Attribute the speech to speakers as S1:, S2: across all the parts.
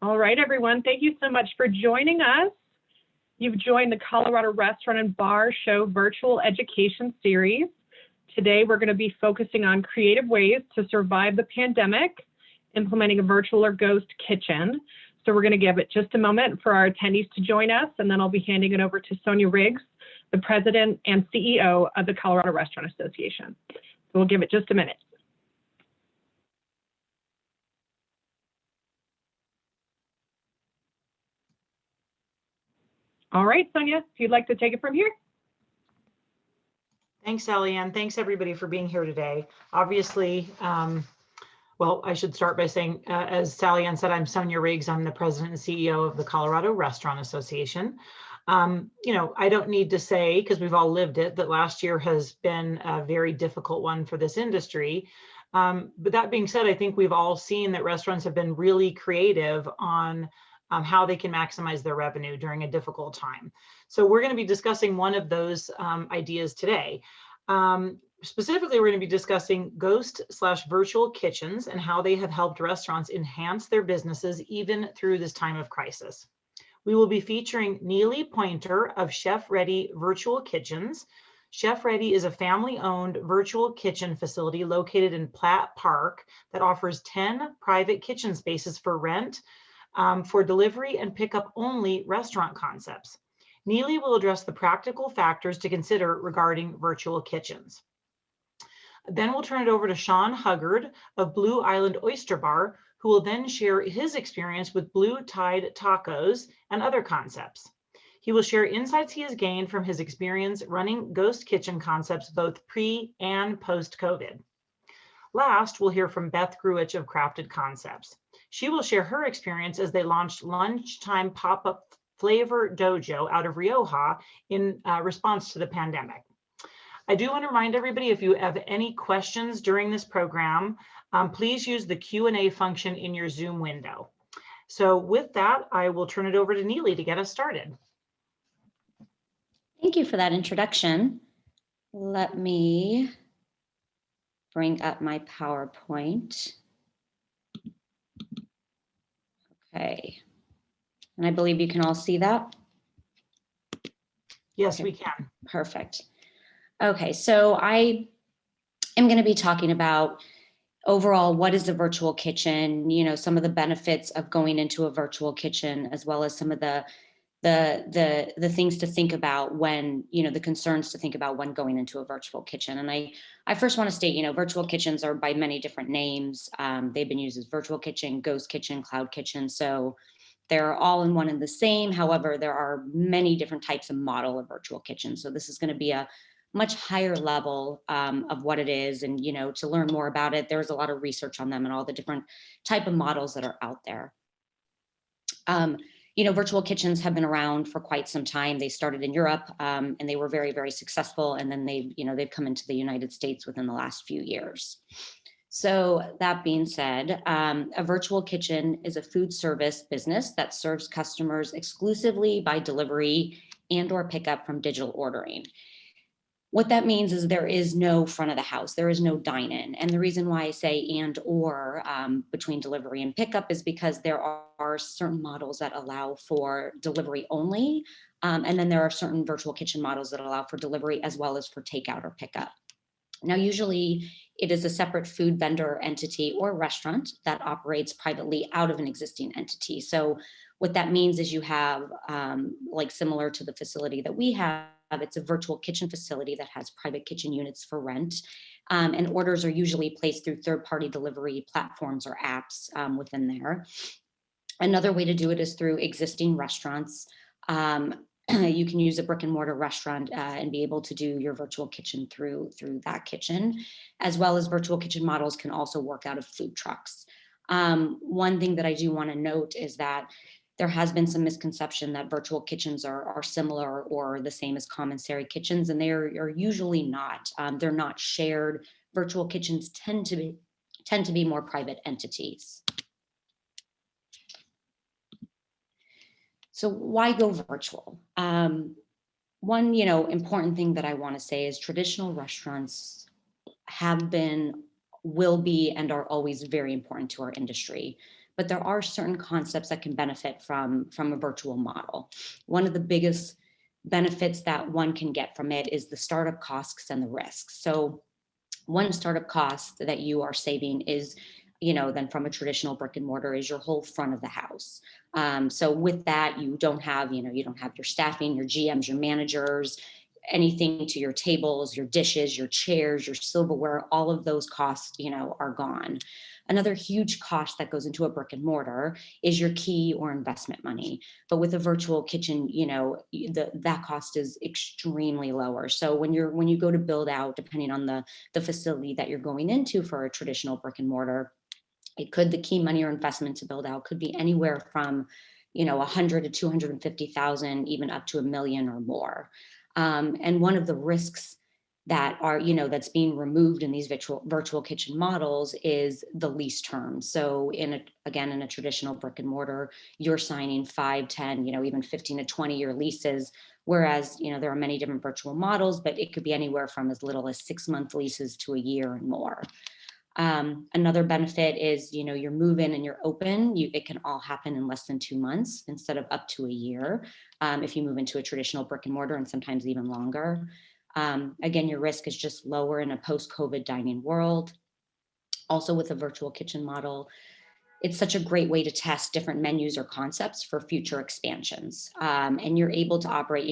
S1: All right, everyone. Thank you so much for joining us. You've joined the Colorado Restaurant and Bar Show Virtual Education Series. Today, we're going to be focusing on creative ways to survive the pandemic, implementing a virtual or ghost kitchen. So we're going to give it just a moment for our attendees to join us, and then I'll be handing it over to Sonia Riggs, the President and CEO of the Colorado Restaurant Association. So we'll give it just a minute. All right, Sonia, if you'd like to take it from here.
S2: Thanks, Sally Ann. Thanks, everybody, for being here today. Obviously, well, I should start by saying, as Sally Ann said, I'm Sonia Riggs. I'm the President and CEO of the Colorado Restaurant Association. I don't need to say, because we've all lived it, that last year has been a very difficult one for this industry. But that being said, I think we've all seen that restaurants have been really creative on how they can maximize their revenue during a difficult time. So we're going to be discussing one of those ideas today. Specifically, we're going to be discussing ghost/virtual kitchens and how they have helped restaurants enhance their businesses even through this time of crisis. We will be featuring Neely Pointer of Chef Ready Virtual Kitchens. Chef Ready is a family-owned virtual kitchen facility located in Platt Park that offers 10 private kitchen spaces for rent for delivery and pickup only restaurant concepts. Neely will address the practical factors to consider regarding virtual kitchens. Then we'll turn it over to Sean Huggard of Blue Island Oyster Bar, who will then share his experience with Blue Tide Tacos and other concepts. He will share insights he has gained from his experience running ghost kitchen concepts both pre and post-COVID. Last, we'll hear from Beth Gruich of Crafted Concepts. She will share her experience as they launched lunchtime pop-up Flavor Dojo out of Rioja in response to the pandemic. I do want to remind everybody, if you have any questions during this program, please use the Q&A function in your Zoom window. So with that, I will turn it over to Neely to get us started.
S3: Thank you for that introduction. Let me bring up my PowerPoint. Okay, and I believe you can all see that?
S2: Yes,
S3: okay.
S2: We can.
S3: Perfect. Okay, so I am going to be talking about overall, what is a virtual kitchen, some of the benefits of going into a virtual kitchen, as well as some of the things to think about when, the concerns to think about when going into a virtual kitchen. And I first want to state, virtual kitchens are by many different names. They've been used as virtual kitchen, ghost kitchen, cloud kitchen. So they're all in one and the same. However, there are many different types of model of virtual kitchen. So this is going to be a much higher level of what it is. And, to learn more about it, there's a lot of research on them and all the different type of models that are out there. Virtual kitchens have been around for quite some time. They started in Europe and they were very, very successful. And then they've come into the United States within the last few years. So that being said, a virtual kitchen is a food service business that serves customers exclusively by delivery and or pickup from digital ordering. What that means is there is no front of the house, there is no dine-in. And the reason why I say and or between delivery and pickup is because there are certain models that allow for delivery only. And then there are certain virtual kitchen models that allow for delivery as well as for takeout or pickup. Now, usually it is a separate food vendor entity or restaurant that operates privately out of an existing entity. So what that means is you have, like similar to the facility that we have, it's a virtual kitchen facility that has private kitchen units for rent. And orders are usually placed through third-party delivery platforms or apps within there. Another way to do it is through existing restaurants. You can use a brick and mortar restaurant and be able to do your virtual kitchen through that kitchen, as well as virtual kitchen models can also work out of food trucks. One thing that I do want to note is that there has been some misconception that virtual kitchens are similar or the same as commissary kitchens, and they are usually not. They're not shared. Virtual kitchens tend to be more private entities. So why go virtual? One, important thing that I want to say is traditional restaurants have been, will be, and are always very important to our industry. but there are certain concepts that can benefit from a virtual model. One of the biggest benefits that one can get from it is the startup costs and the risks. So one startup cost that you are saving is, then from a traditional brick and mortar, is your whole front of the house. So with that, you don't have your staffing, your GMs, your managers, anything to your tables, your dishes, your chairs, your silverware, all of those costs, are gone. Another huge cost that goes into a brick and mortar is your key or investment money. But with a virtual kitchen, that cost is extremely lower. So when you go to build out, depending on the facility that you're going into for a traditional brick and mortar, the key money or investment to build out could be anywhere from, 100 to 250,000, even up to $1 million or more. And one of the risks that are, that's being removed in these virtual kitchen models is the lease terms. So in a traditional brick and mortar, you're signing 5, 10, even 15 to 20-year leases. Whereas, there are many different virtual models, but it could be anywhere from as little as 6-month leases to a year and more. Another benefit is, you're move-in and you're open. It can all happen in less than 2 months instead of up to a year if you move into a traditional brick and mortar, and sometimes even longer. Again, your risk is just lower in a post-COVID dining world. Also with a virtual kitchen model, it's such a great way to test different menus or concepts for future expansions. And you're able to operate,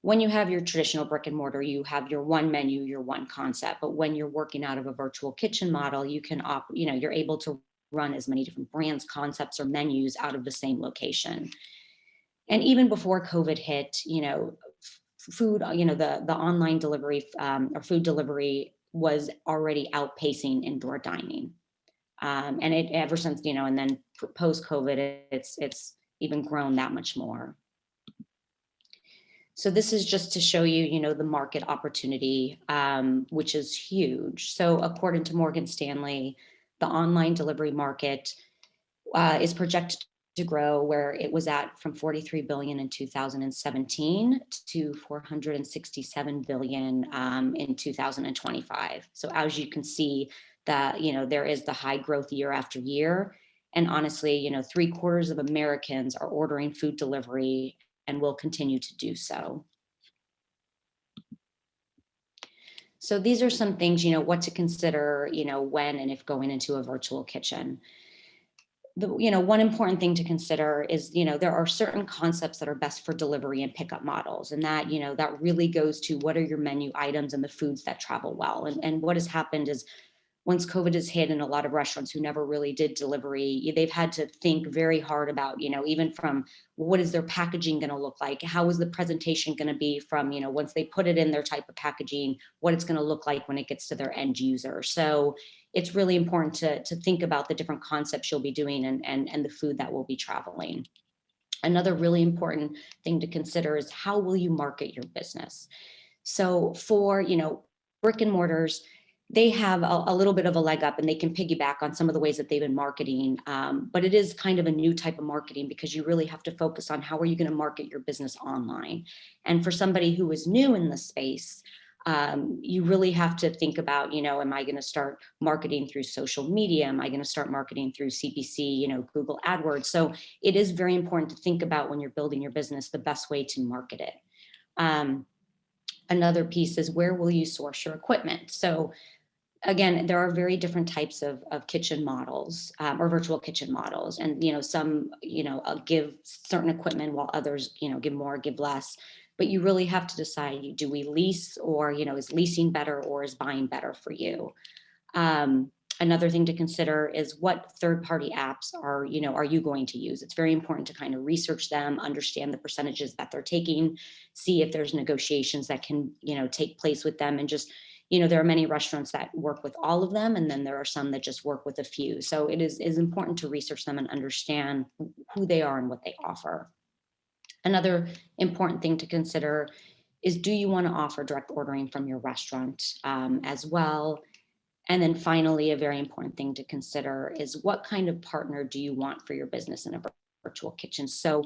S3: when you have your traditional brick and mortar, you have your one menu, your one concept. But when you're working out of a virtual kitchen model, you can, you're able to run as many different brands, concepts, or menus out of the same location. And even before COVID hit, food, the online delivery or food delivery was already outpacing indoor dining. And it ever since, and then post-COVID, it's even grown that much more. So this is just to show you, the market opportunity, which is huge. So according to Morgan Stanley, the online delivery market is projected to grow, where it was at from 43 billion in 2017 to 467 billion in 2025. So as you can see, that there is the high growth year after year. And honestly, 3/4 of Americans are ordering food delivery and will continue to do so. So these are some things, what to consider, when and if going into a virtual kitchen. One important thing to consider is, there are certain concepts that are best for delivery and pickup models. And that, that really goes to what are your menu items and the foods that travel well. And what has happened is, once COVID has hit, in a lot of restaurants who never really did delivery, they've had to think very hard about, even from what is their packaging going to look like? How is the presentation going to be from, once they put it in their type of packaging, what it's going to look like when it gets to their end user. So it's really important to think about the different concepts you'll be doing and the food that will be traveling. Another really important thing to consider is how will you market your business? So for, brick and mortars, they have a little bit of a leg up and they can piggyback on some of the ways that they've been marketing. But it is kind of a new type of marketing, because you really have to focus on how are you going to market your business online. And for somebody who is new in the space, you really have to think about, am I going to start marketing through social media? Am I going to start marketing through CPC, Google AdWords? So it is very important to think about, when you're building your business, the best way to market it. Another piece is, where will you source your equipment? So again, there are very different types of kitchen models or virtual kitchen models. And, some, give certain equipment while others, give more, give less. But you really have to decide, do we lease, or, is leasing better, or is buying better for you? Another thing to consider is, what third-party apps are you going to use? It's very important to kind of research them, understand the percentages that they're taking, see if there's negotiations that can, take place with them. And just, there are many restaurants that work with all of them, and then there are some that just work with a few. So it is important to research them and understand who they are and what they offer. Another important thing to consider is, do you want to offer direct ordering from your restaurant as well? And then finally, a very important thing to consider is, what kind of partner do you want for your business in a virtual kitchen? So,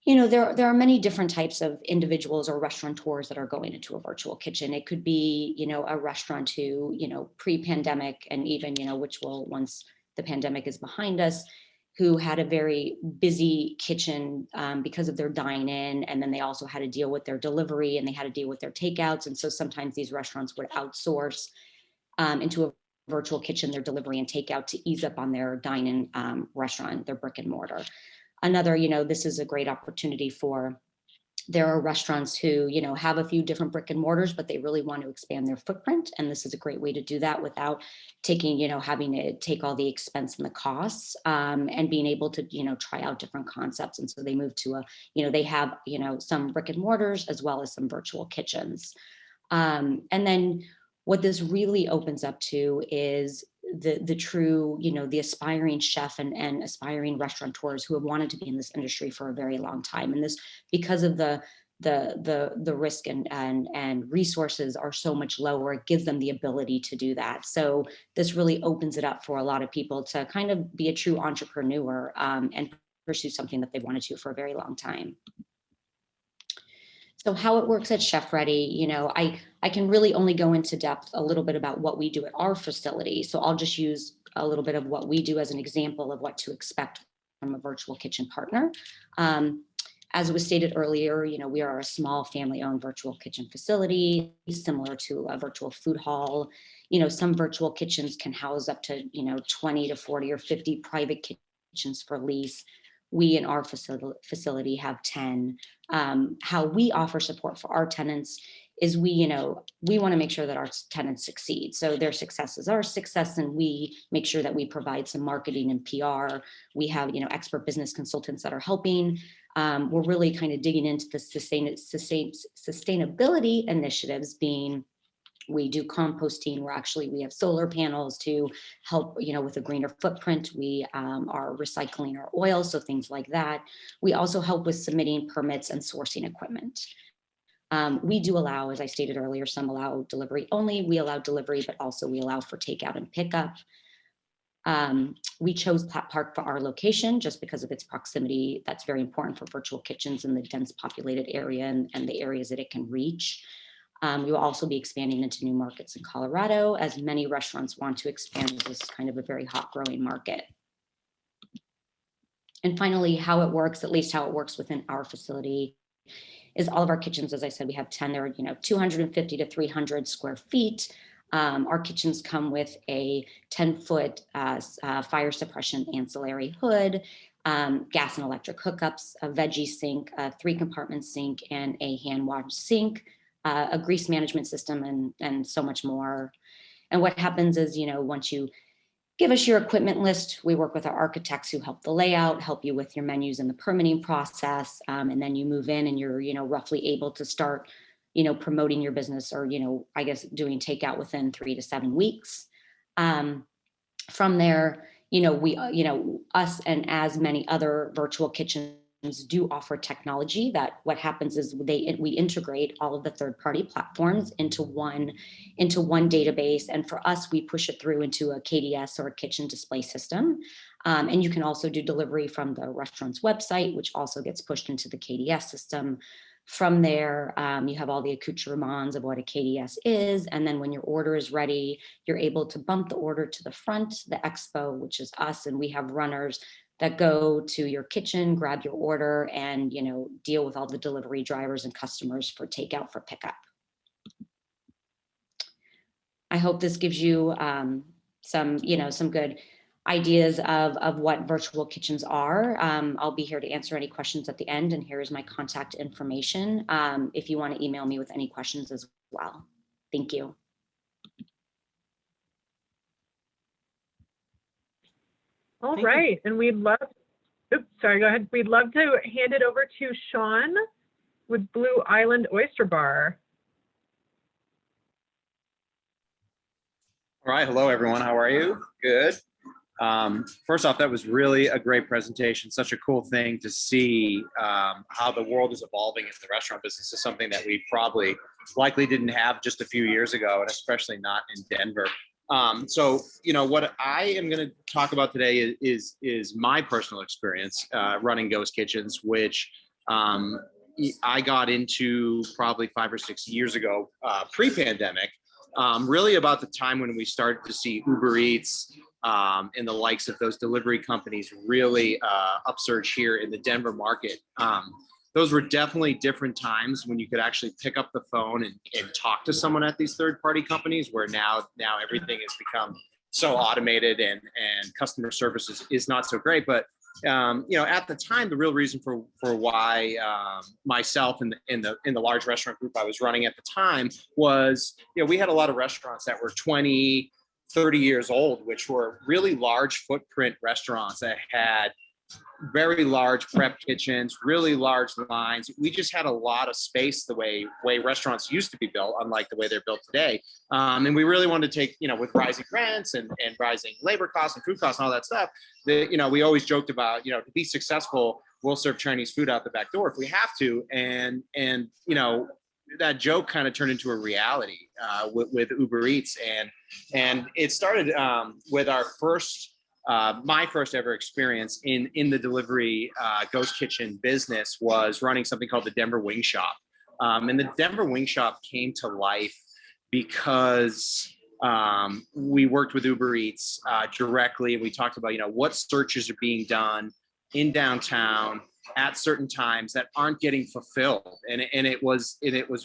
S3: there are many different types of individuals or restaurateurs that are going into a virtual kitchen. It could be, a restaurant who, pre-pandemic, and even, which will, once the pandemic is behind us, who had a very busy kitchen because of their dine-in, and then they also had to deal with their delivery, and they had to deal with their takeouts. And so sometimes these restaurants would outsource into a virtual kitchen their delivery and takeout to ease up on their dine-in restaurant, their brick and mortar. Another, this is a great opportunity for, there are restaurants who, have a few different brick and mortars, but they really want to expand their footprint. And this is a great way to do that without taking, having to take all the expense and the costs, and being able to, try out different concepts. And so they move to they have, some brick and mortars as well as some virtual kitchens. And then what this really opens up to is the true, the aspiring chef and aspiring restaurateurs who have wanted to be in this industry for a very long time. And this, because of the risk and resources are so much lower, it gives them the ability to do that. So this really opens it up for a lot of people to kind of be a true entrepreneur and pursue something that they've wanted to for a very long time. So how it works at Chef Ready, I can really only go into depth a little bit about what we do at our facility. So I'll just use a little bit of what we do as an example of what to expect from a virtual kitchen partner. As was stated earlier, we are a small family-owned virtual kitchen facility, similar to a virtual food hall. Some virtual kitchens can house up to, 20 to 40 or 50 private kitchens for lease. We in our facility have 10. How we offer support for our tenants is we want to make sure that our tenants succeed. So their success is our success, and we make sure that we provide some marketing and PR. We have, expert business consultants that are helping. We're really kind of digging into the sustainability initiatives, being we do composting. We have solar panels to help, with a greener footprint. We are recycling our oil, so things like that. We also help with submitting permits and sourcing equipment. We do allow, as I stated earlier, some allow delivery only. We allow delivery, but also we allow for takeout and pickup. We chose Platt Park for our location just because of its proximity. That's very important for virtual kitchens in the dense populated area and the areas that it can reach. We will also be expanding into new markets in Colorado, as many restaurants want to expand. This is kind of a very hot growing market. And finally, how it works, at least how it works within our facility, is all of our kitchens, as I said, we have 10, they're 250 to 300 square feet. Our kitchens come with a 10-foot fire suppression ancillary hood, gas and electric hookups, a veggie sink, a 3-compartment sink, and a hand wash sink, a grease management system, and so much more. And what happens is, once you give us your equipment list, we work with our architects who help the layout, help you with your menus and the permitting process. And then you move in and you're, roughly able to start, promoting your business, or, I guess doing takeout within 3 to 7 weeks. From there, we, us and as many other virtual kitchens do offer technology that what happens is we integrate all of the third-party platforms into one database. And for us, we push it through into a KDS or a kitchen display system. And you can also do delivery from the restaurant's website, which also gets pushed into the KDS system. From there, you have all the accoutrements of what a KDS is. And then when your order is ready, you're able to bump the order to the front, the expo, which is us. And we have runners that go to your kitchen, grab your order, and deal with all the delivery drivers and customers for takeout, for pickup. I hope this gives you some good ideas of what virtual kitchens are. I'll be here to answer any questions at the end, and here is my contact information if you want to email me with any questions as well. Thank you.
S1: All right, and we'd love, oops, sorry, go ahead. We'd love to hand it over to Sean with Blue Island Oyster Bar.
S4: All right, hello everyone, how are you? Good. First off, that was really a great presentation. Such a cool thing to see how the world is evolving in the restaurant business. Is something that we probably likely didn't have just a few years ago, and especially not in Denver. So, what I am going to talk about today is my personal experience running ghost kitchens, which I got into probably 5 or 6 years ago, pre-pandemic, really about the time when we started to see Uber Eats and the likes of those delivery companies really upsurge here in the Denver market. Those were definitely different times when you could actually pick up the phone and talk to someone at these third-party companies, where now everything has become so automated and customer service is not so great. But at the time, the real reason for why myself and in the large restaurant group I was running at the time was, we had a lot of restaurants that were 20, 30 years old, which were really large footprint restaurants that had very large prep kitchens, really large lines. We just had a lot of space the way restaurants used to be built, unlike the way they're built today. And we really wanted to take, with rising rents and rising labor costs and food costs and all that stuff, we always joked about, to be successful, we'll serve Chinese food out the back door if we have to. And that joke kind of turned into a reality with Uber Eats. And it started with our my first ever experience in the delivery ghost kitchen business was running something called the Denver Wing Shop. And the Denver Wing Shop came to life because we worked with Uber Eats directly. We talked about, what searches are being done in downtown at certain times that aren't getting fulfilled. And it was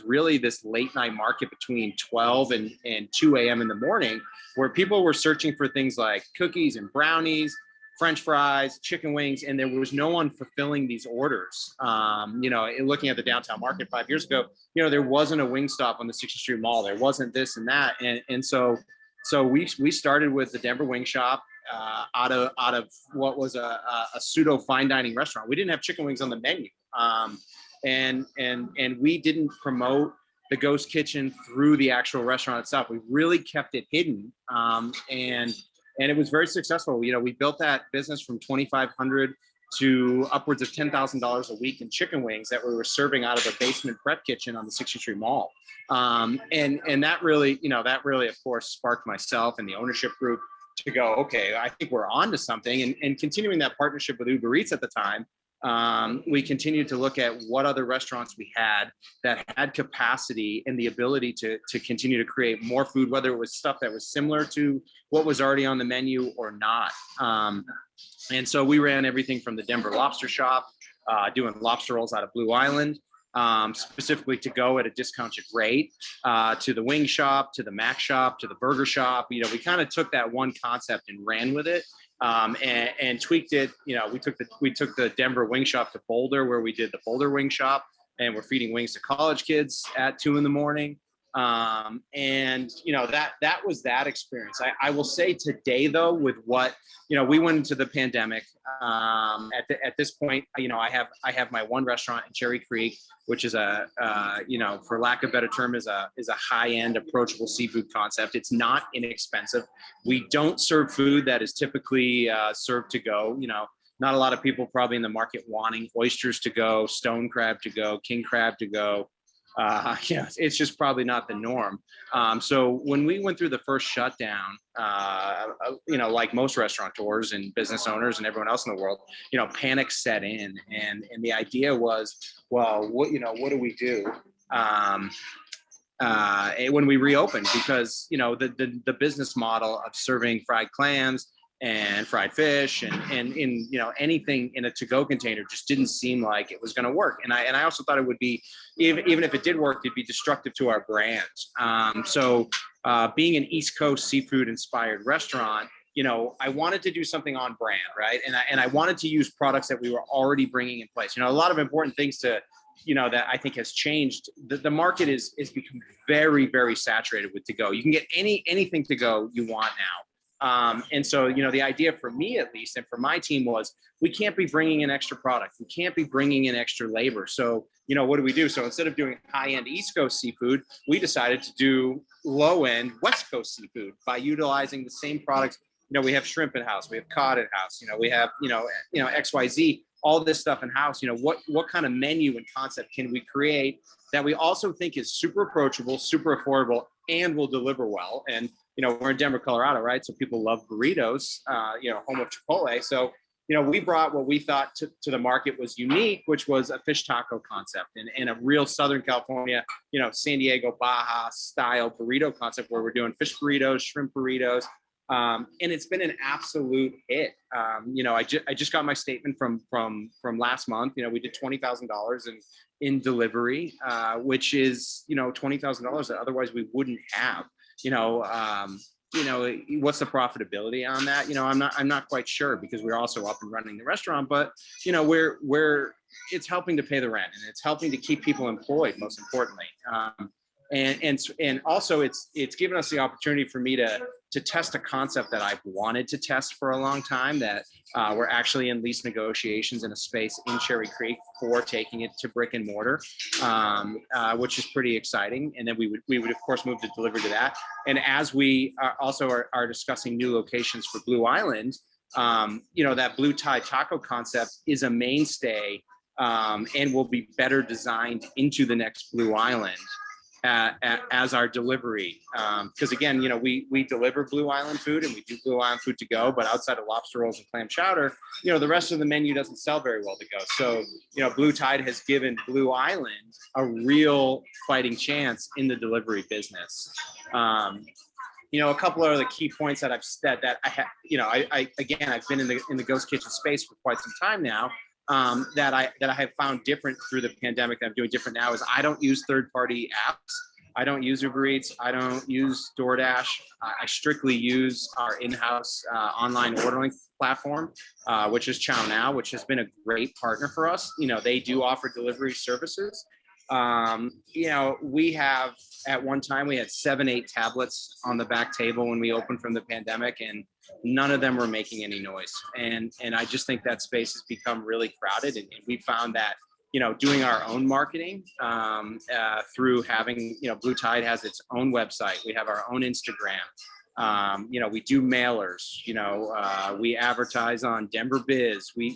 S4: really this late night market between 12 and 2 a.m. in the morning, where people were searching for things like cookies and brownies, French fries, chicken wings, and there was no one fulfilling these orders. Looking at the downtown market 5 years ago, there wasn't a Wingstop on the 60th Street Mall. There wasn't this and that. And so we started with the Denver Wing Shop out of what was a pseudo fine dining restaurant. We didn't have chicken wings on the menu. And we didn't promote the ghost kitchen through the actual restaurant itself. We really kept it hidden. And it was very successful. We built that business from 2,500 to upwards of $10,000 a week in chicken wings that we were serving out of a basement prep kitchen on the 60th Street Mall. And that really, of course, sparked myself and the ownership group to go, okay, I think we're on to something. And continuing that partnership with Uber Eats at the time, we continued to look at what other restaurants we had that had capacity and the ability to continue to create more food, whether it was stuff that was similar to what was already on the menu or not. And so we ran everything from the Denver Lobster Shop, doing lobster rolls out of Blue Island, specifically to go at a discounted rate, to the wing shop, to the Mac shop, to the burger shop. We kind of took that one concept and ran with it. And tweaked it. We took the Denver Wing Shop to Boulder, where we did the Boulder Wing Shop, and we're feeding wings to college kids at 2 a.m. That was that experience. I will say today, though, with what we went into the pandemic. At this point, I have my one restaurant in Cherry Creek, which is for lack of a better term, is a high-end approachable seafood concept. It's not inexpensive. We don't serve food that is typically served to go. Not a lot of people probably in the market wanting oysters to go, stone crab to go, king crab to go. It's just probably not the norm. So when we went through the first shutdown, like most restaurateurs and business owners and everyone else in the world, panic set in, and the idea was, well, what do we do when we reopen? Because the business model of serving fried clams and fried fish and in anything in a to-go container just didn't seem like it was going to work. And I also thought it would be, even if it did work, it'd be destructive to our brand. So being an East Coast seafood inspired restaurant, I wanted to do something on brand, right? And I wanted to use products that we were already bringing in place. A lot of important things to that I think has changed. The market is become very, very saturated with to-go. You can get anything to go you want now. And so, the idea for me, at least, and for my team was, we can't be bringing in extra product. We can't be bringing in extra labor. So, what do we do? So instead of doing high-end East Coast seafood, we decided to do low-end West Coast seafood by utilizing the same products. We have shrimp in-house, we have cod in-house, we have, XYZ, all this stuff in-house. What kind of menu and concept can we create that we also think is super approachable, super affordable, and will deliver well? And we're in Denver, Colorado, right? So people love burritos, home of Chipotle. So, we brought what we thought to the market was unique, which was a fish taco concept and a real Southern California, San Diego, Baja style burrito concept, where we're doing fish burritos, shrimp burritos, And it's been an absolute hit. I just got my statement from last month. We did $20,000 in delivery, which is $20,000 that otherwise we wouldn't have. What's the profitability on that? I'm not quite sure, because we're also up and running the restaurant, but it's helping to pay the rent, and it's helping to keep people employed, most importantly. And also it's given us the opportunity for me to test a concept that I've wanted to test for a long time, that we're actually in lease negotiations in a space in Cherry Creek for taking it to brick and mortar, which is pretty exciting. And then we would of course move to deliver to that. And as we are discussing new locations for Blue Island, that Blue Tide taco concept is a mainstay, and will be better designed into the next Blue Island as our delivery, because again, we deliver Blue Island food, and we do Blue Island food to go, but outside of lobster rolls and clam chowder, the rest of the menu doesn't sell very well to go. So Blue Tide has given Blue Island a real fighting chance in the delivery business. A couple of the key points that I've said that I've been in the ghost kitchen space for quite some time now, that I have found different through the pandemic, that I'm doing different now, is I don't use third-party apps. I don't use Uber Eats. I don't use DoorDash. I strictly use our in-house online ordering platform, which is Chow Now, which has been a great partner for us. They do offer delivery services. We have, at one time, we had 7-8 tablets on the back table when we opened from the pandemic, and none of them were making any noise. And I just think that space has become really crowded. And we found that, doing our own marketing, through having, Blue Tide has its own website. We have our own Instagram. We do mailers, we advertise on Denver Biz. We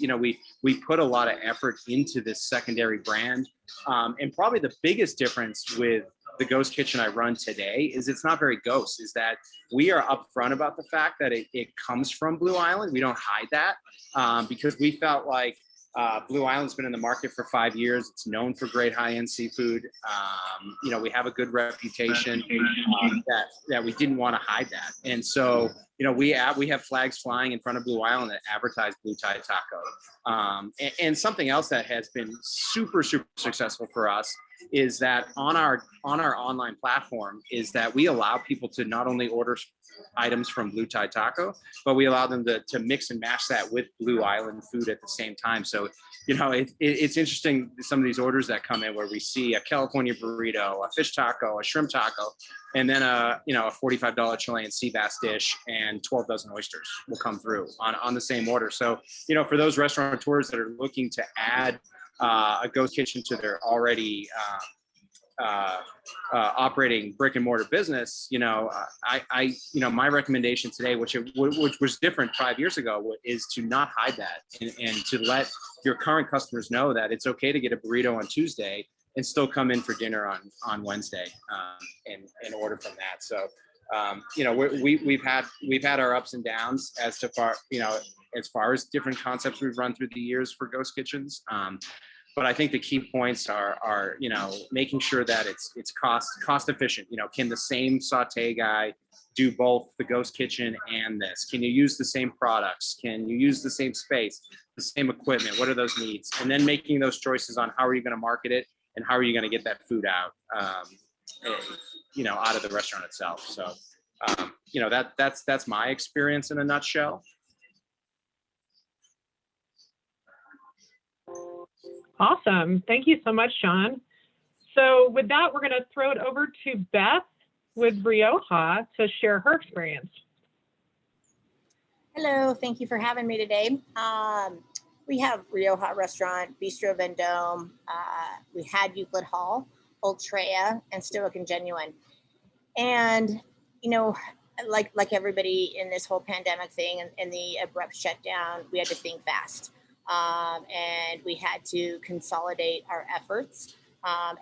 S4: put a lot of effort into this secondary brand. And probably the biggest difference with the ghost kitchen I run today is it's not very ghost, is that we are upfront about the fact that it comes from Blue Island. We don't hide that, because we felt like Blue Island's been in the market for 5 years. It's known for great high-end seafood. We have a good reputation, that we didn't want to hide that. And so, we have flags flying in front of Blue Island that advertise Blue Tide Taco. And something else that has been super, super successful for us is that on our online platform is that we allow people to not only order items from Blue Tide Taco, but we allow them to mix and match that with Blue Island food at the same time. So, it's interesting, some of these orders that come in where we see a California burrito, a fish taco, a shrimp taco, and then a $45 Chilean sea bass dish and 12 dozen oysters will come through on the same order. So, for those restaurateurs that are looking to add a ghost kitchen to their already operating brick and mortar business, my recommendation today, which was different 5 years ago, is to not hide that, and to let your current customers know that it's okay to get a burrito on Tuesday and still come in for dinner on Wednesday, and order from that. So, we've had our ups and downs as far as different concepts we've run through the years for ghost kitchens. But I think the key points are making sure that it's cost efficient. Can the same saute guy do both the ghost kitchen and this? Can you use the same products? Can you use the same space, the same equipment? What are those needs? And then making those choices on how are you going to market it and how are you going to get that food out, out of the restaurant itself. So, that's my experience in a nutshell.
S1: Awesome. Thank you so much, Sean. So with that, we're going to throw it over to Beth with Rioja to share her experience.
S5: Hello, thank you for having me today. We have Rioja Restaurant, Bistro Vendome. We had Euclid Hall, Ultrea, and Stoic and Genuine. And, like everybody in this whole pandemic thing and the abrupt shutdown, we had to think fast. And we had to consolidate our efforts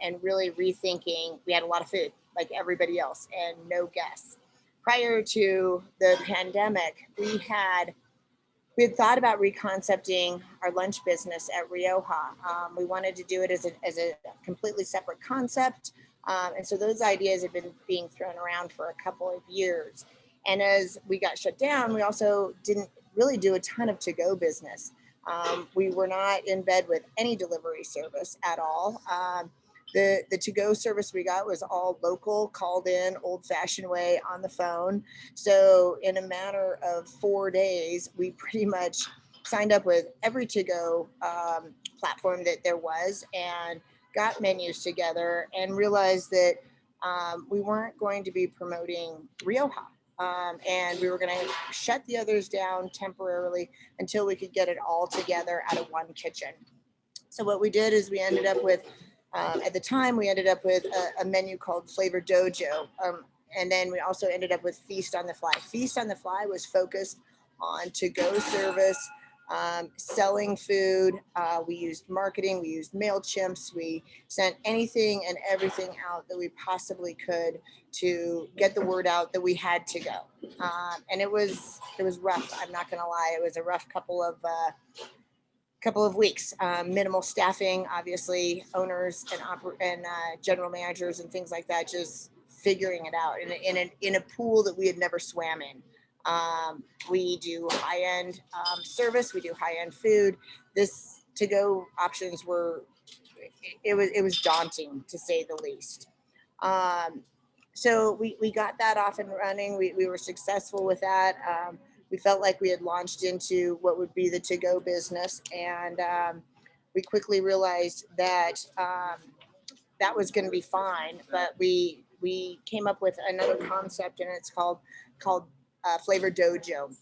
S5: and really rethinking. We had a lot of food like everybody else and no guests. Prior to the pandemic, we had thought about reconcepting our lunch business at Rioja. We wanted to do it as a completely separate concept. And so those ideas have been being thrown around for a couple of years. And as we got shut down, we also didn't really do a ton of to-go business. We were not in bed with any delivery service at all. The to-go service we got was all local, called in, old-fashioned way on the phone. So in a matter of 4 days, we pretty much signed up with every to-go platform that there was and got menus together and realized that we weren't going to be promoting Rioja. And we were going to shut the others down temporarily until we could get it all together out of one kitchen. So what we did is we ended up with, at the time, we ended up with a menu called Flavor Dojo. And then we also ended up with Feast on the Fly. Feast on the Fly was focused on to-go service, selling food. We used marketing, we used MailChimps, we sent anything and everything out that we possibly could to get the word out that we had to go. And it was rough. I'm not gonna lie. It was a rough couple of weeks. Minimal staffing, obviously, owners and general managers and things like that, just figuring it out in a pool that we had never swam in. We do high-end service. We do high-end food. This to-go options it was daunting, to say the least. So we got that off and running. We were successful with that. We felt like we had launched into what would be the to-go business, and we quickly realized that that was going to be fine. But we came up with another concept, and it's called Flavor Dojo.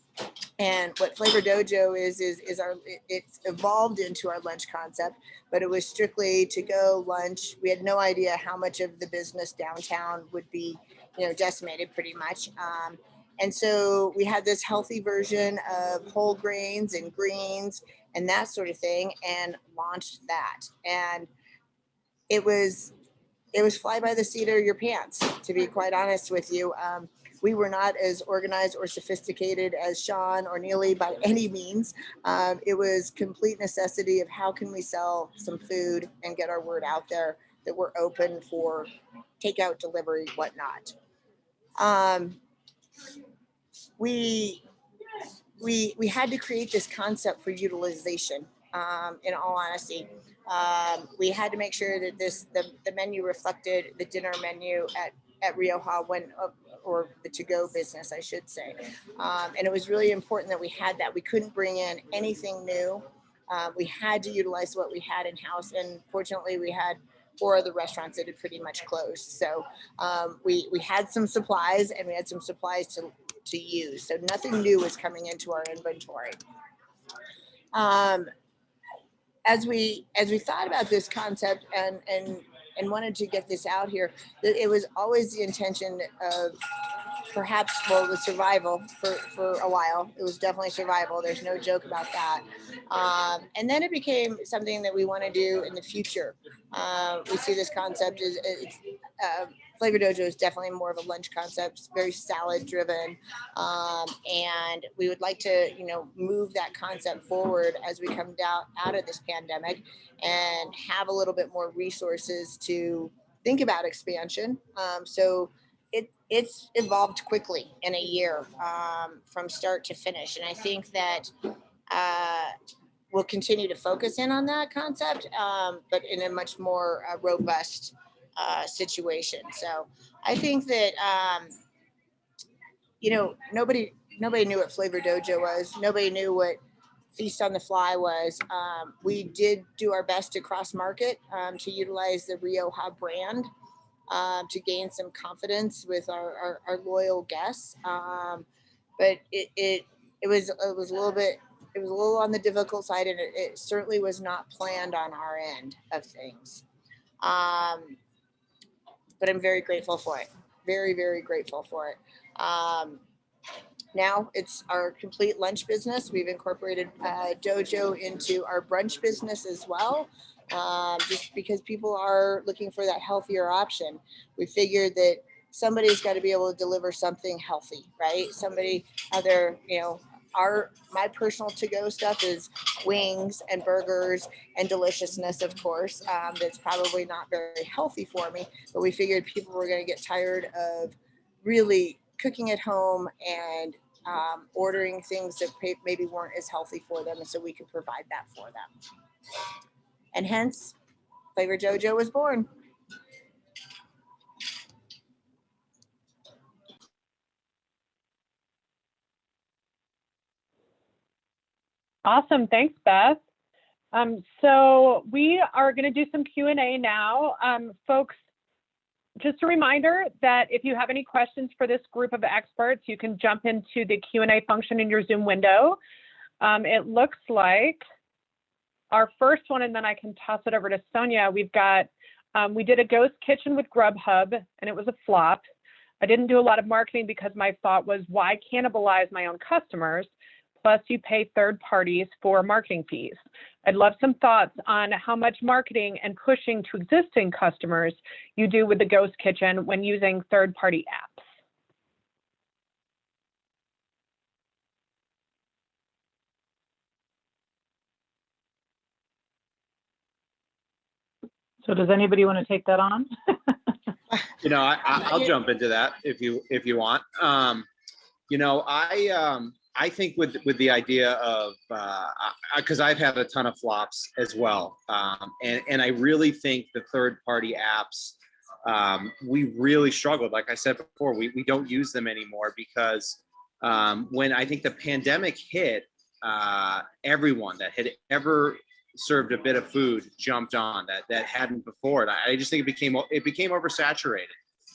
S5: And what Flavor Dojo is it's evolved into our lunch concept, but it was strictly to go lunch. We had no idea how much of the business downtown would be, decimated pretty much. And so we had this healthy version of whole grains and greens and that sort of thing, and launched that. And it was fly by the seat of your pants, to be quite honest with you. We were not as organized or sophisticated as Sean or Neely by any means. It was complete necessity of how can we sell some food and get our word out there that we're open for takeout, delivery, whatnot. We had to create this concept for utilization. In all honesty, we had to make sure that the menu reflected the dinner menu at Rioja or the to-go business, I should say. And it was really important that we had that. We couldn't bring in anything new. We had to utilize what we had in-house. And fortunately, we had 4 other restaurants that had pretty much closed. So we had some supplies, and we had some supplies to use. So nothing new was coming into our inventory. As we thought about this concept and wanted to get this out here, it was always the intention of perhaps, well, the survival for a while. It was definitely survival. There's no joke about that. And then it became something that we want to do in the future. We see this concept as Flavor Dojo is definitely more of a lunch concept, very salad driven. And we would like to, move that concept forward as we come out of this pandemic and have a little bit more resources to think about expansion. So it's evolved quickly in a year from start to finish. And I think that we'll continue to focus in on that concept, but in a much more robust situation. So I think that, nobody knew what Flavor Dojo was. Nobody knew what Feast on the Fly was. We did do our best to cross market, to utilize the Rioja brand, to gain some confidence with our loyal guests. But it was a little on the difficult side, and it certainly was not planned on our end of things. But I'm very grateful for it. Very, very grateful for it. Now it's our complete lunch business. We've incorporated Dojo into our brunch business as well, just because people are looking for that healthier option. We figured that somebody's got to be able to deliver something healthy, right? Somebody other, my personal to-go stuff is wings and burgers and deliciousness, of course. That's probably not very healthy for me, but we figured people were going to get tired of really cooking at home and ordering things that maybe weren't as healthy for them, and so we could provide that for them. And hence, Flavor Dojo was born.
S1: Awesome. Thanks, Beth. So we are going to do some Q&A now. Folks, just a reminder that if you have any questions for this group of experts, you can jump into the Q&A function in your Zoom window. It looks like our first one, and then I can toss it over to Sonia. We've got, we did a ghost kitchen with Grubhub, and it was a flop. I didn't do a lot of marketing because my thought was, why cannibalize my own customers? Plus, you pay third parties for marketing fees. I'd love some thoughts on how much marketing and pushing to existing customers you do with the ghost kitchen when using third-party apps.
S2: So does anybody want to take that on?
S4: You know, I'll jump into that if you want. You know, I think with the idea of, because I've had a ton of flops as well. And I really think the third party apps, we really struggled. Like I said before, we don't use them anymore because when I think the pandemic hit, everyone that had ever served a bit of food jumped on that hadn't before. And I just think it became oversaturated.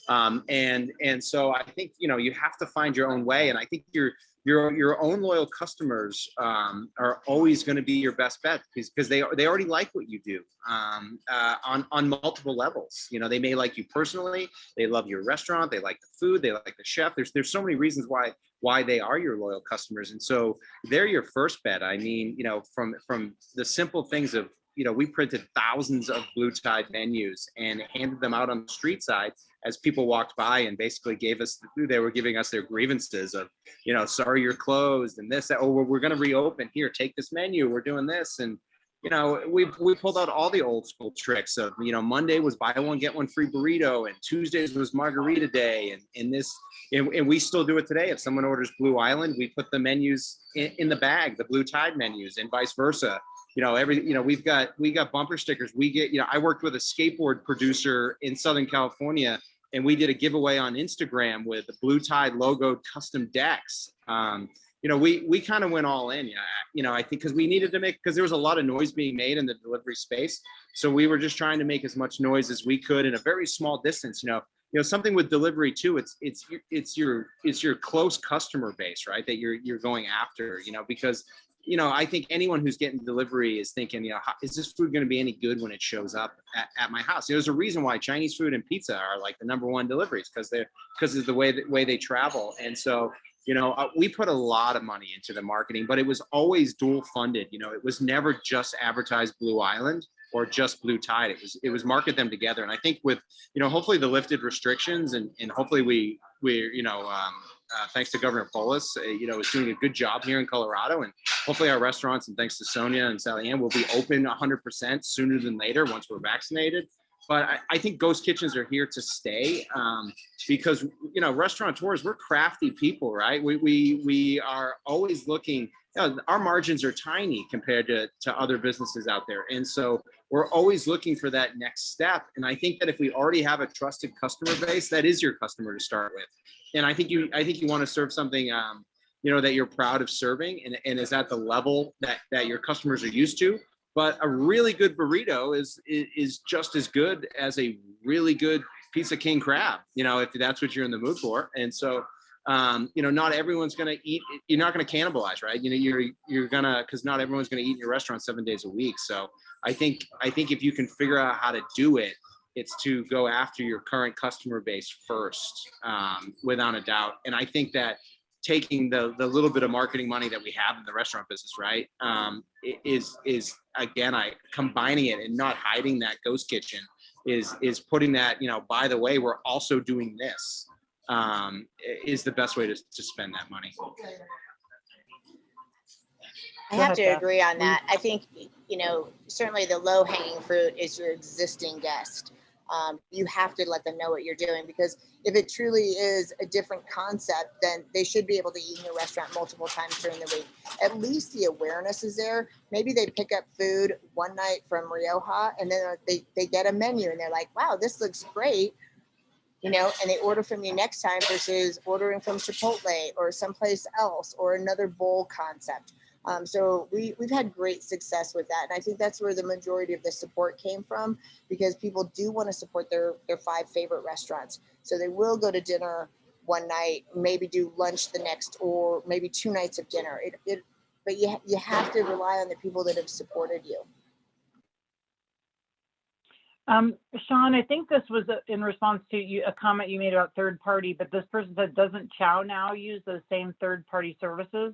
S4: And so I think, you know, you have to find your own way. And I think your own loyal customers are always going to be your best bet because they already like what you do on multiple levels. You know, they may like you personally, they love your restaurant, they like the food, they like the chef. There's so many reasons why they are your loyal customers, and so they're your first bet. I mean, you know, from the simple things of, you know, we printed thousands of Blue Tide menus and handed them out on the street side as people walked by and basically they were giving us their grievances of, you know, sorry, you're closed and this, that, oh, we're going to reopen here, take this menu, we're doing this. And, you know, we pulled out all the old school tricks of, you know, Monday was buy one, get one free burrito, and Tuesdays was margarita day. And we still do it today. If someone orders Blue Island, we put the menus in the bag, the Blue Tide menus, and vice versa. You know, we got bumper stickers. We get, you know, I worked with a skateboard producer in Southern California, and we did a giveaway on Instagram with the Blue Tide logoed custom decks. You know, we kind of went all in. You know, I think because we needed to because there was a lot of noise being made in the delivery space, so we were just trying to make as much noise as we could in a very small distance. You know, something with delivery too. It's your close customer base, right? That you're going after. You know, because, you know, I think anyone who's getting delivery is thinking, you know, is this food going to be any good when it shows up at my house? There's a reason why Chinese food and pizza are like the #1 deliveries because of the way they travel. And so, you know, we put a lot of money into the marketing, but it was always dual funded. You know, it was never just advertised Blue Island or just Blue Tide. It was market them together. And I think with, you know, hopefully the lifted restrictions and hopefully we're, you know, thanks to Governor Polis, you know, is doing a good job here in Colorado, and hopefully our restaurants, and thanks to Sonia and Sally Ann, will be open 100% sooner than later once we're vaccinated. But I think ghost kitchens are here to stay because, you know, restaurateurs, we're crafty people, right? We are always looking. You know, our margins are tiny compared to other businesses out there, and so we're always looking for that next step. And I think that if we already have a trusted customer base, that is your customer to start with. And I think you want to serve something, you know, that you're proud of serving and is at the level that your customers are used to. But a really good burrito is just as good as a really good piece of king crab, you know, if that's what you're in the mood for. And so, you know, not everyone's going to eat. You're not going to cannibalize, right? You know, you're gonna, because not everyone's going to eat in your restaurant 7 days a week. So I think if you can figure out how to do it, it's to go after your current customer base first, without a doubt. And I think that taking the little bit of marketing money that we have in the restaurant business, right, is again, combining it and not hiding that ghost kitchen is putting that, you know, by the way, we're also doing this, is the best way to spend that money.
S5: I have to agree on that. I think, you know, certainly the low hanging fruit is your existing guest. You have to let them know what you're doing, because if it truly is a different concept, then they should be able to eat in your restaurant multiple times during the week. At least the awareness is there. Maybe they pick up food one night from Rioja, and then they get a menu and they're like, wow, this looks great. And they order from you next time versus ordering from Chipotle or someplace else or another bowl concept. So we've had great success with that. And I think that's where the majority of the support came from, because people do want to support their 5 favorite restaurants. So they will go to dinner one night, maybe do lunch the next, or maybe 2 nights of dinner. But you have to rely on the people that have supported you.
S6: Sean, I think this was in response to a comment you made about third party, but this person said, doesn't Chow Now use those same third party services?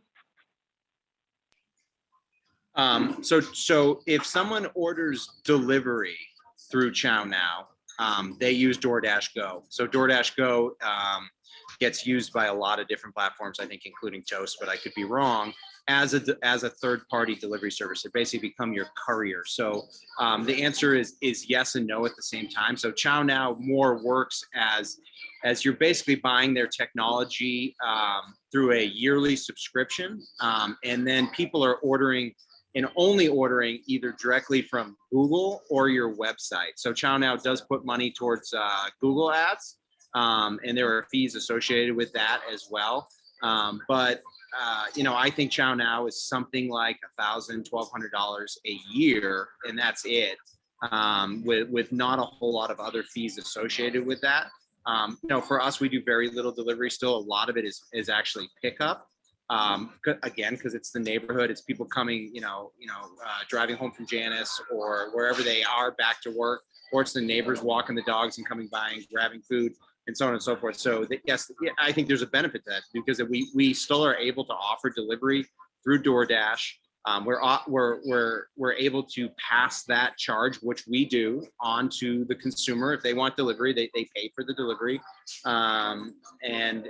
S4: So if someone orders delivery through Chow Now, they use DoorDash Go. So DoorDash Go gets used by a lot of different platforms, I think, including Toast, but I could be wrong, as a third-party delivery service. They basically become your courier. So the answer is yes and no at the same time. So Chow Now more works as you're basically buying their technology through a yearly subscription, and then people are ordering and only ordering either directly from Google or your website. So Chow Now does put money towards Google ads, and there are fees associated with that as well. But I think Chow Now is something like $1,000, $1,200 a year, and that's it, with not a whole lot of other fees associated with that. For us, we do very little delivery still. A lot of it is actually pickup. Again, because it's the neighborhood, it's people coming, driving home from Janice or wherever they are back to work, or it's the neighbors walking the dogs and coming by and grabbing food and so on and so forth. So yes, I think there's a benefit to that, because we still are able to offer delivery through DoorDash. We're able to pass that charge, which we do, on to the consumer. If they want delivery, they pay for the delivery, and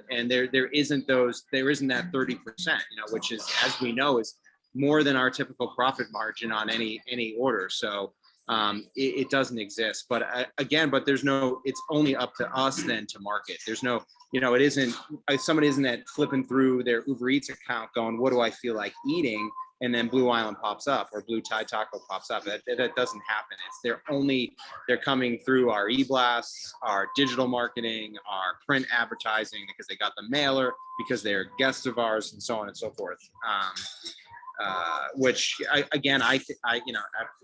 S4: there isn't that 30%, which is, as we know, is more than our typical profit margin on any order. So it doesn't exist. But it's only up to us then to market. There's no, it isn't, somebody isn't that flipping through their Uber Eats account going, what do I feel like eating? And then Blue Island pops up or Blue Thai Taco pops up. That doesn't happen. They're coming through our e-blasts, our digital marketing, our print advertising, because they got the mailer, because they're guests of ours, and so on and so forth. Which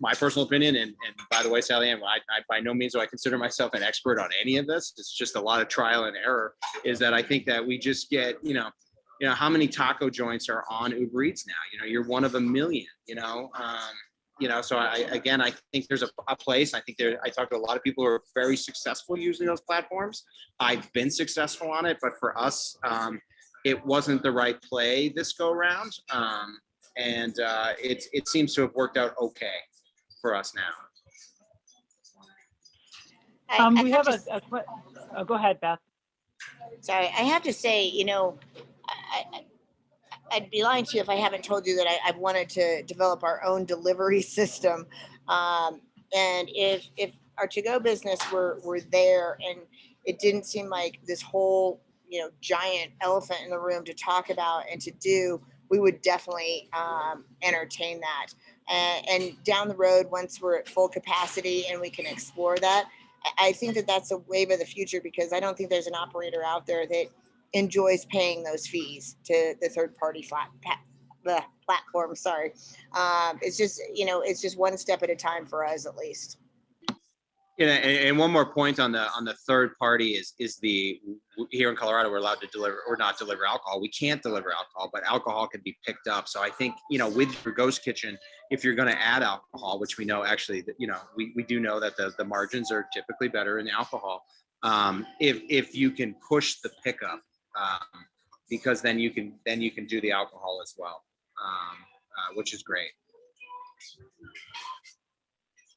S4: my personal opinion, and by the way, Sally Ann, I by no means do I consider myself an expert on any of this. It's just a lot of trial and error. Is that I think that we just get, how many taco joints are on Uber Eats now? You're one of a million. So I think there's a place. I talk to a lot of people who are very successful using those platforms. I've been successful on it, but for us, it wasn't the right play this go round. And it seems to have worked out okay for us now.
S6: Go ahead, Beth.
S5: Sorry, I have to say, I'd be lying to you if I haven't told you that I've wanted to develop our own delivery system. And if our to-go business were there, and it didn't seem like this whole, giant elephant in the room to talk about and to do, we would definitely entertain that. And down the road, once we're at full capacity and we can explore that, I think that that's a wave of the future, because I don't think there's an operator out there that enjoys paying those fees to the third-party platform. Sorry, it's just one step at a time for us, at least.
S4: And one more point on the third party is here in Colorado, we're allowed to deliver or not deliver alcohol. We can't deliver alcohol, but alcohol can be picked up. So I think, with your ghost kitchen, if you're going to add alcohol, which we know actually, we do know that the margins are typically better in alcohol. If you can push the pickup, because then you can do the alcohol as well, which is great.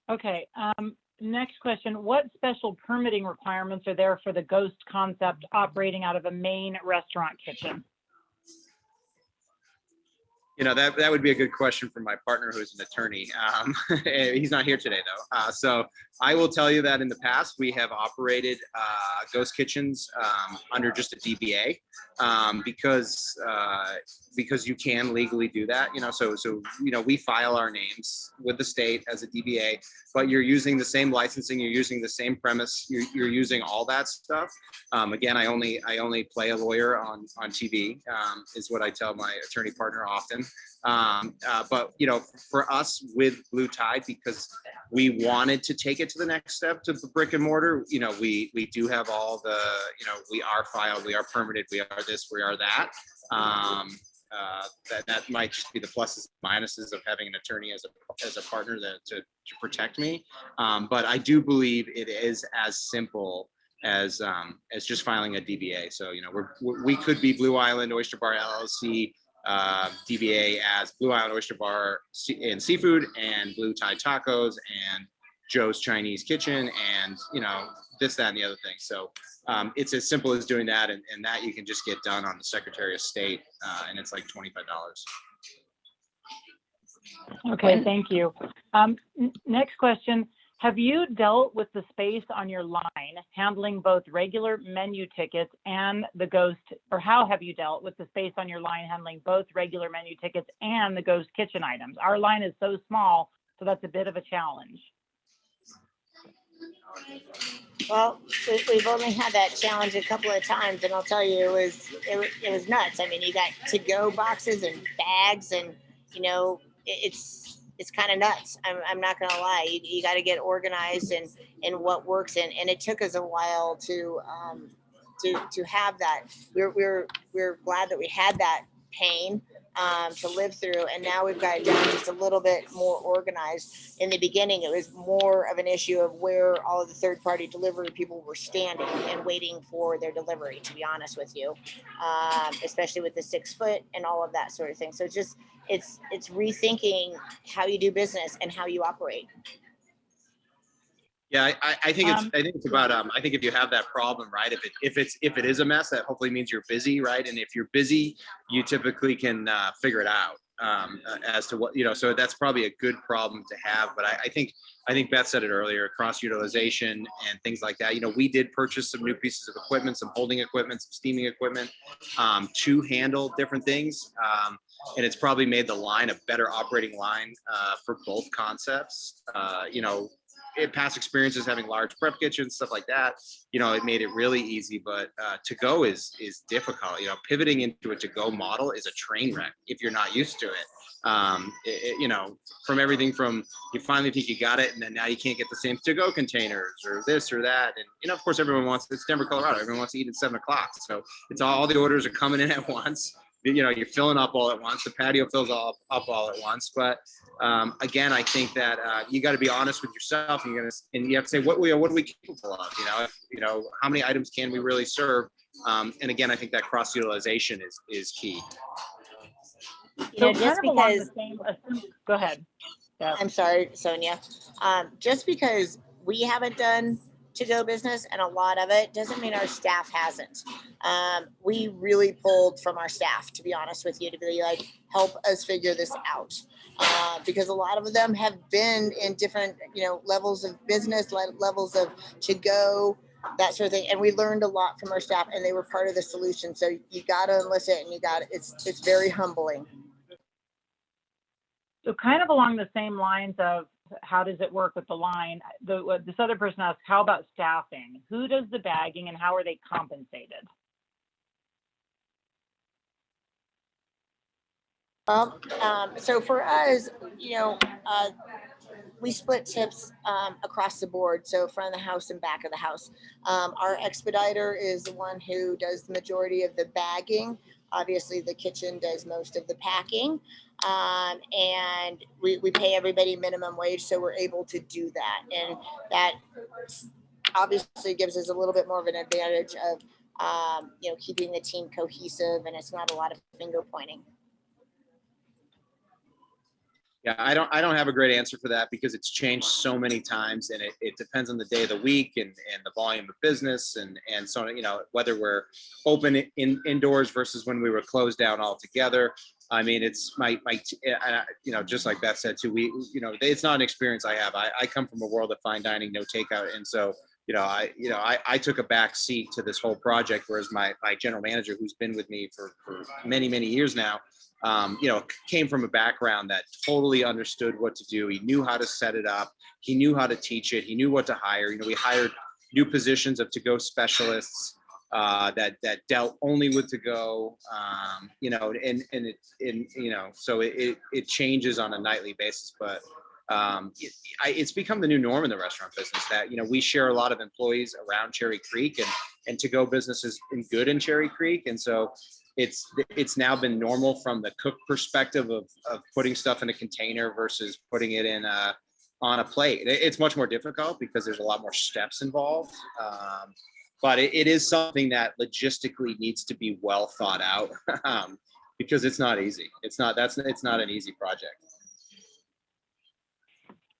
S6: Okay. Next question. What special permitting requirements are there for the ghost concept operating out of a main restaurant kitchen?
S4: That would be a good question for my partner, who's an attorney. He's not here today, though. So I will tell you that in the past, we have operated ghost kitchens under just a DBA because you can legally do that. So we file our names with the state as a DBA, but you're using the same licensing, you're using the same premise, you're using all that stuff. Again, I only play a lawyer on TV, is what I tell my attorney partner often. But for us with Blue Tide, because we wanted to take it to the next step to brick and mortar, we do have all the, we are filed, we are permitted, we are this, we are that. That might just be the pluses and minuses of having an attorney as a partner to protect me. But I do believe it is as simple as just filing a DBA. So we could be Blue Island Oyster Bar LLC, DBA as Blue Island Oyster Bar and Seafood, and Blue Tide Tacos, and Joe's Chinese Kitchen, and this, that, and the other thing. So it's as simple as doing that, and that you can just get done on the Secretary of State, and it's like $25.
S6: Okay, thank you. Next question. Have you dealt with the space on your line handling both regular menu tickets and the ghost, or how have you dealt with the space on your line handling both regular menu tickets and the ghost kitchen items? Our line is so small, so that's a bit of a challenge.
S5: Well, we've only had that challenge a couple of times, and I'll tell you, it was nuts. I mean, you got to-go boxes and bags, and it's kind of nuts. I'm not gonna lie. You got to get organized and what works, and it took us a while to have that. We're glad that we had that pain to live through, and now we've got it down just a little bit more organized. In the beginning, it was more of an issue of where all of the third-party delivery people were standing and waiting for their delivery, to be honest with you, especially with the 6 foot and all of that sort of thing. So it's rethinking how you do business and how you operate.
S4: Yeah, I think it's about I think if you have that problem, right, if it is a mess, that hopefully means you're busy, right? And if you're busy, you typically can figure it out as to what, so that's probably a good problem to have. But I think Beth said it earlier, cross utilization and things like that. We did purchase some new pieces of equipment, some holding equipment, some steaming equipment to handle different things. And it's probably made the line a better operating line for both concepts. Past experiences having large prep kitchens, stuff like that, it made it really easy. But to go is difficult. Pivoting into a to go model is a train wreck if you're not used to it. From everything from you finally think you got it, and then now you can't get the same to go containers or this or that. And of course, it's Denver, Colorado. Everyone wants to eat at 7 o'clock, so it's all the orders are coming in at once. You're filling up all at once. The patio fills up all at once. But again, I think that you got to be honest with yourself, and you have to say, what are we capable of? How many items can we really serve? And again, I think that cross utilization is key.
S5: Just because.
S6: Go ahead. Yeah.
S5: I'm sorry, Sonia. Just because we haven't done to-go business, and a lot of it doesn't mean our staff hasn't. We really pulled from our staff, to be honest with you, to be like, help us figure this out. Because a lot of them have been in different, levels of business, levels of to-go, that sort of thing. And we learned a lot from our staff, and they were part of the solution. So you got to enlist it, and it's very humbling.
S6: So kind of along the same lines of how does it work with the line, this other person asked, how about staffing? Who does the bagging and how are they compensated?
S5: Well, so for us, we split tips across the board. So front of the house and back of the house. Our expediter is the one who does the majority of the bagging. Obviously, the kitchen does most of the packing. And we pay everybody minimum wage, so we're able to do that. And that obviously gives us a little bit more of an advantage of, keeping the team cohesive, and it's not a lot of finger pointing.
S4: Yeah, I don't have a great answer for that because it's changed so many times, and it depends on the day of the week and the volume of business and so whether we're open indoors versus when we were closed down altogether. I mean, it's just like Beth said too, it's not an experience I have. I come from a world of fine dining, no takeout. And so, I took a back seat to this whole project, whereas my general manager, who's been with me for many, many years now, came from a background that totally understood what to do. He knew how to set it up. He knew how to teach it. He knew what to hire. We hired new positions of to-go specialists that dealt only with to-go, so it changes on a nightly basis, but it's become the new norm in the restaurant business that, we share a lot of employees around Cherry Creek, and to-go business is good in Cherry Creek. And so it's now been normal from the cook perspective of putting stuff in a container versus putting it in on a plate. It's much more difficult because there's a lot more steps involved. But it is something that logistically needs to be well thought out because it's not easy. It's not an easy project.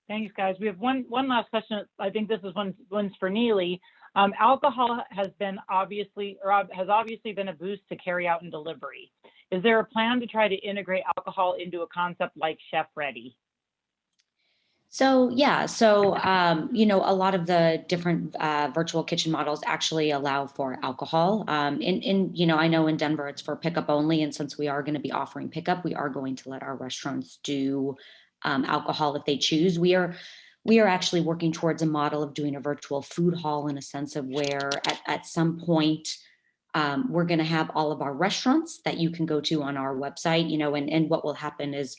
S6: Thanks, guys. We have one last question. I think this is one's for Neely. Alcohol has obviously been a boost to carry out and delivery. Is there a plan to try to integrate alcohol into a concept like Chef Ready?
S3: So yeah, a lot of the different virtual kitchen models actually allow for alcohol. I know in Denver it's for pickup only, and since we are going to be offering pickup, we are going to let our restaurants do alcohol if they choose. We are actually working towards a model of doing a virtual food hall, in a sense of where at some point we're going to have all of our restaurants that you can go to on our website, and what will happen is,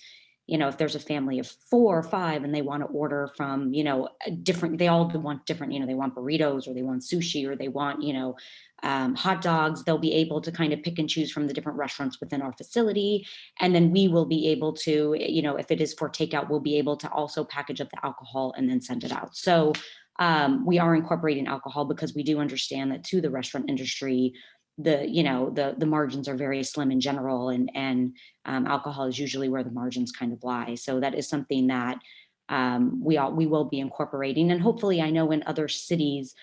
S3: if there's a family of 4 or 5 and they want to order from, they all want different, they want burritos, or they want sushi, or they want, hot dogs, they'll be able to kind of pick and choose from the different restaurants within our facility. And then we will be able to, if it is for takeout, we'll be able to also package up the alcohol and then send it out. So we are incorporating alcohol because we do understand that to the restaurant industry, the margins are very slim in general, and alcohol is usually where the margins kind of lie. So that is something that we will be incorporating. And hopefully, I know in other cities,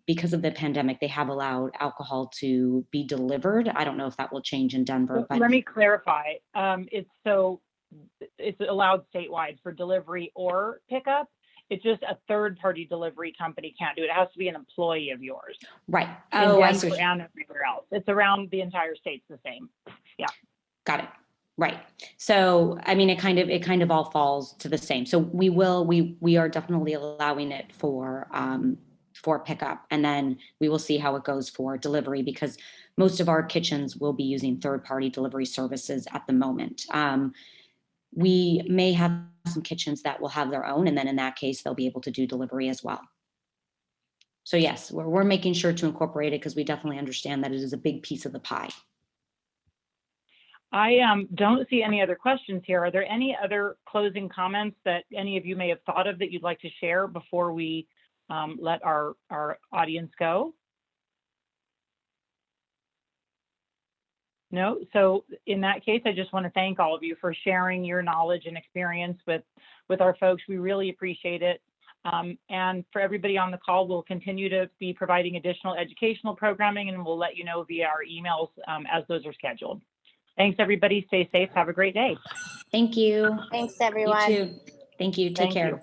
S3: because of the pandemic, they have allowed alcohol to be delivered. I don't know if that will change in Denver. But
S6: let me clarify. It's allowed statewide for delivery or pickup. It's just a third-party delivery company can't do it. It has to be an employee of yours.
S3: Right.
S6: Oh, I see. And everywhere else. It's around the entire state's the same. Yeah.
S3: Got it. Right. So, I mean, it kind of all falls to the same. So we are definitely allowing it for pickup, and then we will see how it goes for delivery, because most of our kitchens will be using third-party delivery services at the moment. We may have some kitchens that will have their own, and then in that case, they'll be able to do delivery as well. So yes, we're making sure to incorporate it because we definitely understand that it is a big piece of the pie.
S6: I don't see any other questions here. Are there any other closing comments that any of you may have thought of that you'd like to share before we let our audience go? No. So in that case, I just want to thank all of you for sharing your knowledge and experience with our folks. We really appreciate it. And for everybody on the call, we'll continue to be providing additional educational programming, and we'll let you know via our emails as those are scheduled. Thanks, everybody. Stay safe. Have a great day.
S3: Thank you.
S5: Thanks, everyone.
S3: You too. Thank you. Take care.
S6: You.